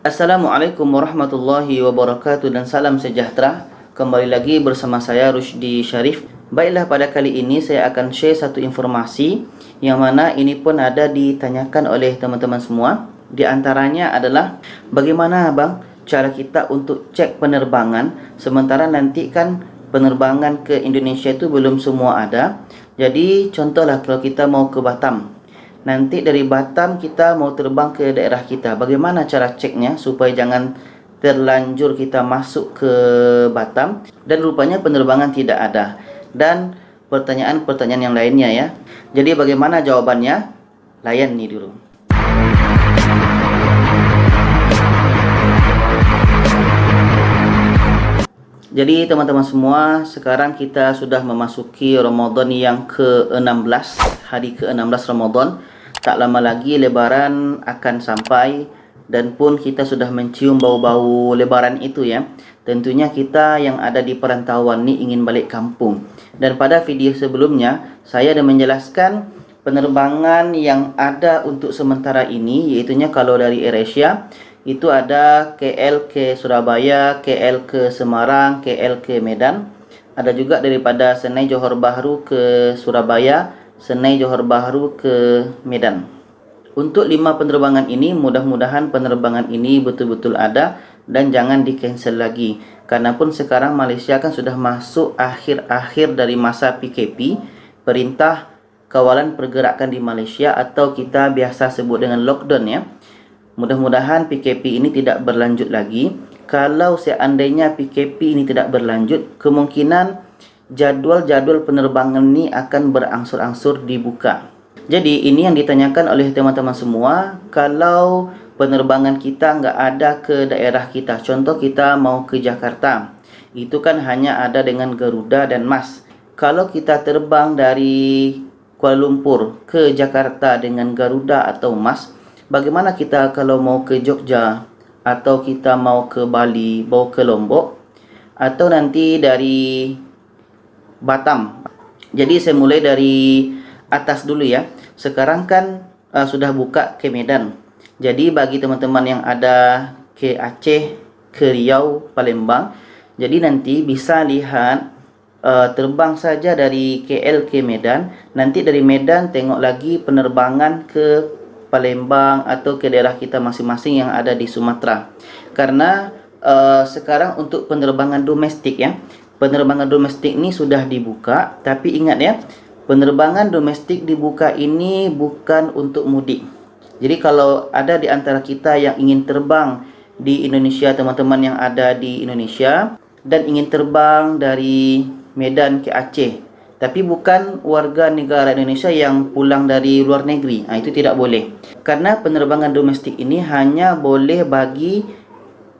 Assalamualaikum warahmatullahi wabarakatuh dan salam sejahtera. Kembali lagi bersama saya Rusdi Syarif. Baiklah, pada kali ini saya akan share satu informasi yang mana ini pun ada ditanyakan oleh teman-teman semua. Di antaranya adalah bagaimana bang cara kita untuk cek penerbangan, sementara nanti kan penerbangan ke Indonesia itu belum semua ada. Jadi contohlah kalau kita mau ke Batam, nanti dari Batam kita mau terbang ke daerah kita, bagaimana cara ceknya supaya jangan terlanjur kita masuk ke Batam dan rupanya penerbangan tidak ada, dan pertanyaan-pertanyaan yang lainnya ya. Jadi bagaimana jawabannya? Layan nih dulu. Jadi teman-teman semua, sekarang kita sudah memasuki Ramadan yang ke-16, hari ke-16 Ramadan. Tak lama lagi Lebaran akan sampai dan pun kita sudah mencium bau-bau Lebaran itu ya. Tentunya kita yang ada di perantauan ni ingin balik kampung. Dan pada video sebelumnya saya ada menjelaskan penerbangan yang ada untuk sementara ini, yaitunya kalau dari AirAsia itu ada KL ke Surabaya, KL ke Semarang, KL ke Medan. Ada juga daripada Senai Johor Bahru ke Surabaya, Senai Johor Bahru ke Medan. Untuk 5 penerbangan ini, mudah-mudahan penerbangan ini betul-betul ada dan jangan di-cancel lagi. Karena pun sekarang Malaysia kan sudah masuk akhir-akhir dari masa PKP, Perintah Kawalan Pergerakan di Malaysia, atau kita biasa sebut dengan lockdown ya. Mudah-mudahan PKP ini tidak berlanjut lagi. Kalau seandainya PKP ini tidak berlanjut, kemungkinan jadual-jadual penerbangan ini akan berangsur-angsur dibuka. Jadi ini yang ditanyakan oleh teman-teman semua. Kalau penerbangan kita nggak ada ke daerah kita, contoh kita mau ke Jakarta, itu kan hanya ada dengan Garuda dan MAS. Kalau kita terbang dari Kuala Lumpur ke Jakarta dengan Garuda atau MAS, bagaimana kita kalau mau ke Jogja, atau kita mau ke Bali, mau ke Lombok, atau nanti dari Batam? Jadi saya mulai dari atas dulu ya. Sekarang kan sudah buka ke Medan. Jadi bagi teman-teman yang ada ke Aceh, ke Riau, Palembang, jadi nanti bisa lihat terbang saja dari KL ke Medan. Nanti dari Medan tengok lagi penerbangan ke Palembang atau ke daerah kita masing-masing yang ada di Sumatera. Karena sekarang untuk penerbangan domestik ya, penerbangan domestik ini sudah dibuka. Tapi ingat ya, penerbangan domestik dibuka ini bukan untuk mudik. Jadi kalau ada di antara kita yang ingin terbang di Indonesia, teman-teman yang ada di Indonesia dan ingin terbang dari Medan ke Aceh, tapi bukan warga negara Indonesia yang pulang dari luar negeri, itu tidak boleh. Karena penerbangan domestik ini hanya boleh bagi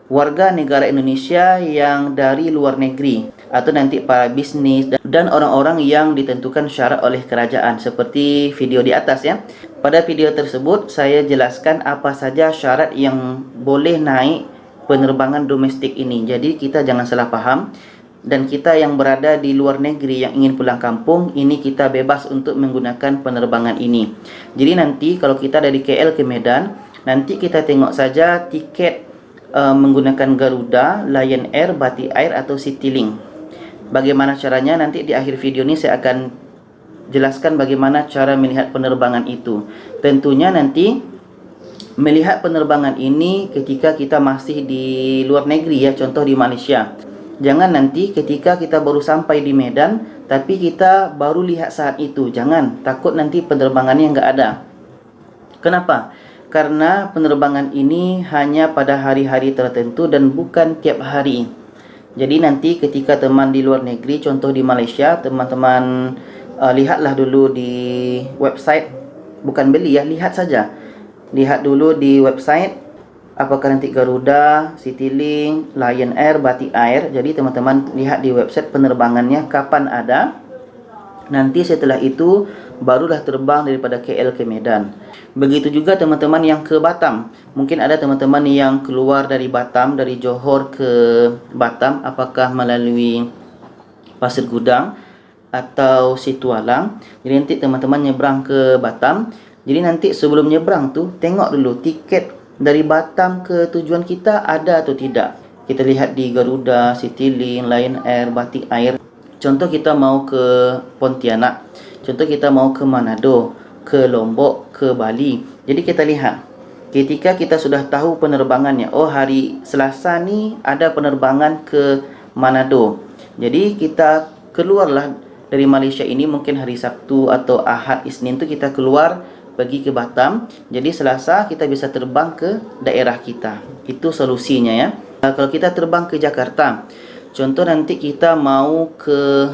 warga negara Indonesia yang dari luar negeri, atau nanti para bisnis dan orang-orang yang ditentukan syarat oleh kerajaan, seperti video di atas ya. Pada video tersebut saya jelaskan apa saja syarat yang boleh naik penerbangan domestik ini. Jadi kita jangan salah paham. Dan kita yang berada di luar negeri yang ingin pulang kampung, ini kita bebas untuk menggunakan penerbangan ini. Jadi nanti kalau kita dari KL ke Medan, nanti kita tengok saja tiket menggunakan Garuda, Lion Air, Batik Air atau Citylink. Bagaimana caranya? Nanti di akhir video ini saya akan jelaskan bagaimana cara melihat penerbangan itu. Tentunya nanti melihat penerbangan ini ketika kita masih di luar negeri ya, contoh di Malaysia. Jangan nanti ketika kita baru sampai di Medan tapi kita baru lihat saat itu. Jangan, takut nanti penerbangannya nggak ada. Kenapa? Karena penerbangan ini hanya pada hari-hari tertentu dan bukan tiap hari. Jadi nanti ketika teman di luar negeri, contoh di Malaysia, teman-teman lihatlah dulu di website. Bukan beli ya, lihat saja. Lihat dulu di website apakah nanti Garuda, Citylink, Lion Air, Batik Air. Jadi teman-teman lihat di website penerbangannya kapan ada. Nanti setelah itu barulah terbang daripada KL ke Medan. Begitu juga teman-teman yang ke Batam. Mungkin ada teman-teman yang keluar dari Batam, dari Johor ke Batam, apakah melalui Pasir Gudang atau Situalang. Jadi nanti teman-teman nyebrang ke Batam. Jadi nanti sebelum nyebrang tuh tengok dulu tiket dari Batam ke tujuan kita ada atau tidak. Kita lihat di Garuda, Citylink, Lion Air, Batik Air. Contoh kita mau ke Pontianak, contoh kita mau ke Manado, ke Lombok, ke Bali. Jadi kita lihat, ketika kita sudah tahu penerbangannya, oh hari Selasa ni ada penerbangan ke Manado. Jadi kita keluarlah dari Malaysia ini mungkin hari Sabtu atau Ahad, Isnin tu kita keluar pergi ke Batam. Jadi Selasa kita bisa terbang ke daerah kita. Itu solusinya ya. Kalau kita terbang ke Jakarta, contoh nanti kita mau ke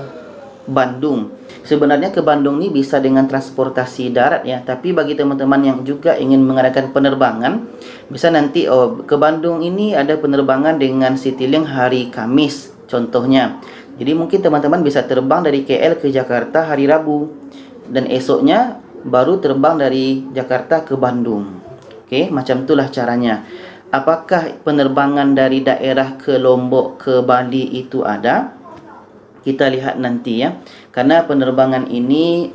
Bandung. Sebenarnya ke Bandung ni bisa dengan transportasi darat ya, tapi bagi teman-teman yang juga ingin mengadakan penerbangan, bisa nanti ke Bandung ini ada penerbangan dengan Citylink hari Kamis contohnya. Jadi mungkin teman-teman bisa terbang dari KL ke Jakarta hari Rabu dan esoknya baru terbang dari Jakarta ke Bandung. Okey, macam itulah caranya. Apakah penerbangan dari daerah ke Lombok ke Bali itu ada? Kita lihat nanti ya. Karena penerbangan ini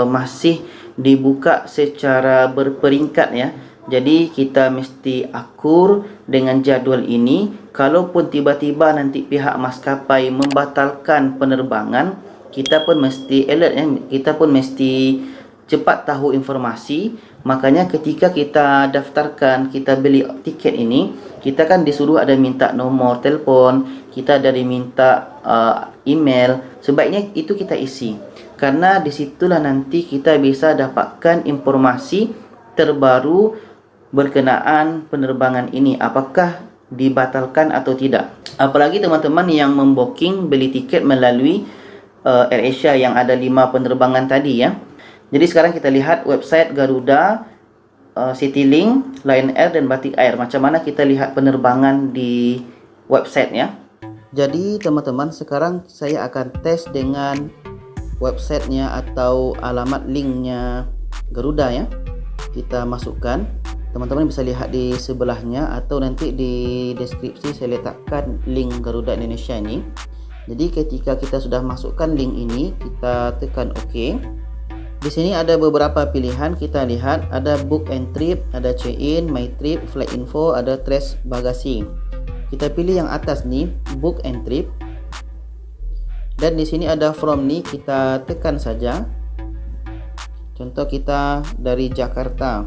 masih dibuka secara berperingkat ya. Jadi kita mesti akur dengan jadual ini. Kalaupun tiba-tiba nanti pihak maskapai membatalkan penerbangan, kita pun mesti alert ya. Kita pun mesti cepat tahu informasi. Makanya ketika kita daftarkan, kita beli tiket ini, kita kan disuruh ada minta nomor telefon, kita ada diminta email. Sebaiknya itu kita isi, karena disitulah nanti kita bisa dapatkan informasi terbaru berkenaan penerbangan ini, apakah dibatalkan atau tidak. Apalagi teman-teman yang membooking beli tiket melalui AirAsia yang ada 5 penerbangan tadi ya. Jadi sekarang kita lihat website Garuda, Citylink, Lion Air dan Batik Air. Macam mana kita lihat penerbangan di website ya. Jadi teman-teman, sekarang saya akan tes dengan websitenya atau alamat linknya Garuda ya. Kita masukkan. Teman-teman bisa lihat di sebelahnya atau nanti di deskripsi saya letakkan link Garuda Indonesia ini. Jadi ketika kita sudah masukkan link ini, kita tekan OK. Di sini ada beberapa pilihan. Kita lihat ada book and trip, ada check-in, my trip, flight info, ada trace bagasi. Kita pilih yang atas nih, book and trip. Dan di sini ada from nih, kita tekan saja. Contoh kita dari Jakarta.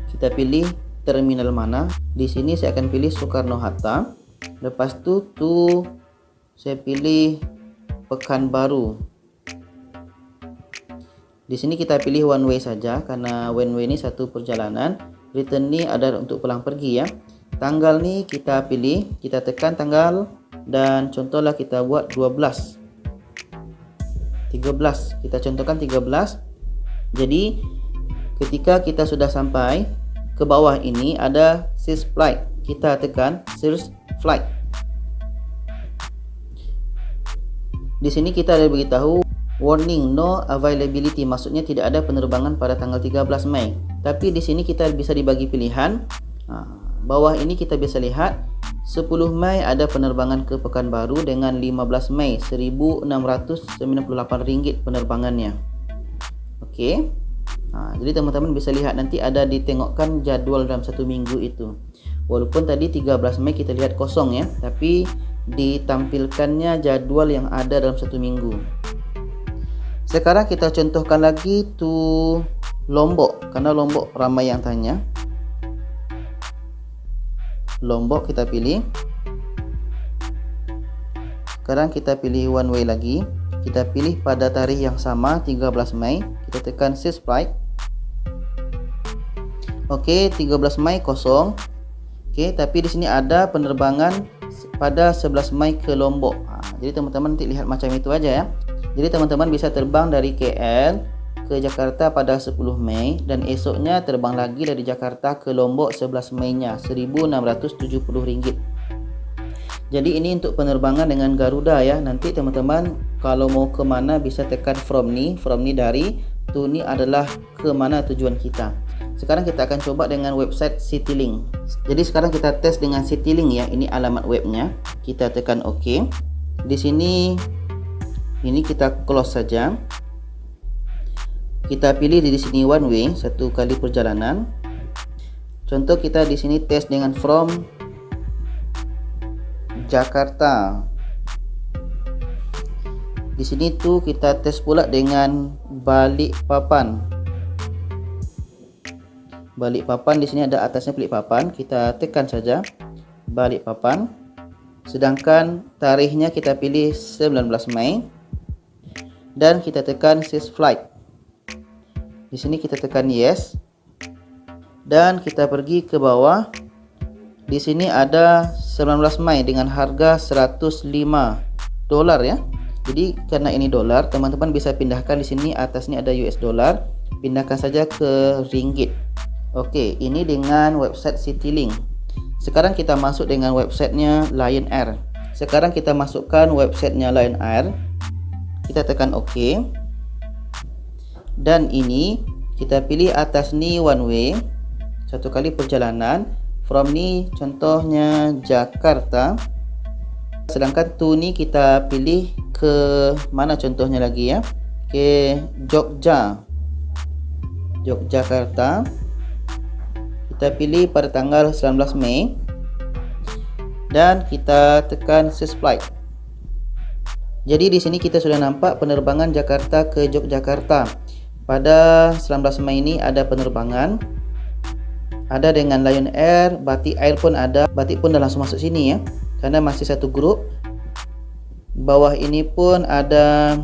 Kita pilih terminal mana. Di sini saya akan pilih Soekarno-Hatta. Lepas tu saya pilih Pekanbaru. Di sini kita pilih one way saja karena one way ini satu perjalanan. Return ni ada untuk pulang pergi ya. Tanggal ni kita pilih, kita tekan tanggal dan contohlah kita buat 12. 13, kita contohkan 13. Jadi ketika kita sudah sampai ke bawah ini ada search flight. Kita tekan search flight. Di sini kita ada beritahu warning no availability, maksudnya tidak ada penerbangan pada tanggal 13 Mei. Tapi di sini kita bisa dibagi pilihan. Bawah ini kita bisa lihat 10 Mei ada penerbangan ke Pekanbaru dengan 15 Mei Rp1,698 penerbangannya. Okey. Jadi teman-teman bisa lihat nanti ada ditengokkan jadual dalam satu minggu itu. Walaupun tadi 13 Mei kita lihat kosong ya, tapi ditampilkannya jadwal yang ada dalam satu minggu. Sekarang kita contohkan lagi to Lombok, karena Lombok ramai yang tanya. Lombok kita pilih. Sekarang kita pilih one way lagi. Kita pilih pada tarikh yang sama 13 Mei. Kita tekan search flight. Okey, 13 Mei kosong. Okey, tapi di sini ada penerbangan pada 11 Mei ke Lombok. Jadi teman-teman nanti lihat macam itu aja ya. Jadi teman-teman bisa terbang dari KL ke Jakarta pada 10 Mei dan esoknya terbang lagi dari Jakarta ke Lombok 11 Mei-nya Rp1,670. Jadi ini untuk penerbangan dengan Garuda ya. Nanti teman-teman kalau mau ke mana bisa tekan from ni dari, to ni adalah ke mana tujuan kita. Sekarang kita akan coba dengan website Citylink. Jadi sekarang kita tes dengan Citylink ya. Ini alamat webnya. Kita tekan OK. Di sini ini kita close saja. Kita pilih di sini one way, satu kali perjalanan. Contoh kita di sini tes dengan from Jakarta. Di sini tuh kita tes pula dengan Balikpapan. Balikpapan di sini ada atasnya Balikpapan, kita tekan saja Balikpapan. Sedangkan tarikhnya kita pilih 19 Mei dan kita tekan Seize Flight. Di sini kita tekan yes. Dan kita pergi ke bawah. Di sini ada 19 Mei dengan harga $105 ya. Jadi karena ini dolar, teman-teman bisa pindahkan di sini atas ini ada US dollar, pindahkan saja ke ringgit. Oke, ini dengan website Citylink. Sekarang kita masuk dengan websitenya Lion Air. Sekarang kita masukkan websitenya Lion Air. Kita tekan OK. Dan ini kita pilih atas ni one way, satu kali perjalanan. From ni contohnya Jakarta. Sedangkan to ni kita pilih ke mana contohnya lagi ya, ke Yogyakarta. Kita pilih pada tanggal 19 Mei dan kita tekan Seize Flight. Jadi di sini kita sudah nampak penerbangan Jakarta ke Yogyakarta. Pada 19 Mei ini ada penerbangan, ada dengan Lion Air, Batik Air pun ada. Batik pun dah langsung masuk sini ya, karena masih satu grup. Bawah ini pun ada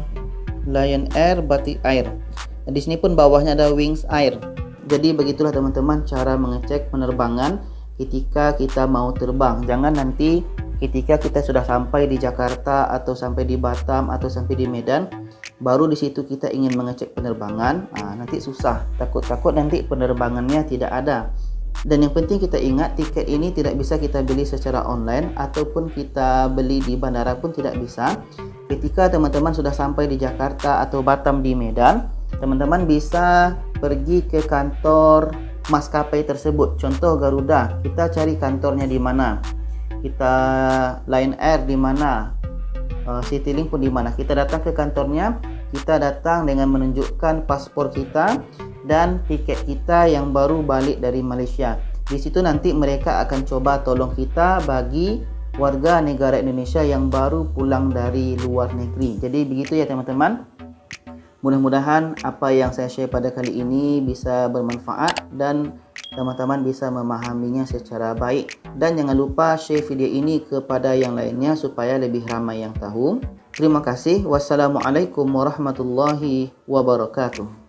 Lion Air, Batik Air. Dan di sini pun bawahnya ada Wings Air. Jadi begitulah teman-teman cara mengecek penerbangan ketika kita mau terbang. Jangan nanti ketika kita sudah sampai di Jakarta atau sampai di Batam atau sampai di Medan, baru di situ kita ingin mengecek penerbangan. Nanti susah, takut-takut nanti penerbangannya tidak ada. Dan yang penting kita ingat, tiket ini tidak bisa kita beli secara online ataupun kita beli di bandara pun tidak bisa. Ketika teman-teman sudah sampai di Jakarta atau Batam di Medan, teman-teman bisa pergi ke kantor maskapai tersebut. Contoh Garuda, kita cari kantornya di mana. Kita Lion Air di mana, Citylink pun di mana. Kita datang ke kantornya, kita datang dengan menunjukkan paspor kita dan tiket kita yang baru balik dari Malaysia. Di situ nanti mereka akan coba tolong kita bagi warga negara Indonesia yang baru pulang dari luar negeri. Jadi begitu ya teman-teman. Mudah-mudahan apa yang saya share pada kali ini bisa bermanfaat dan teman-teman bisa memahaminya secara baik. Dan jangan lupa share video ini kepada yang lainnya supaya lebih ramai yang tahu. Terima kasih. Wassalamualaikum warahmatullahi wabarakatuh.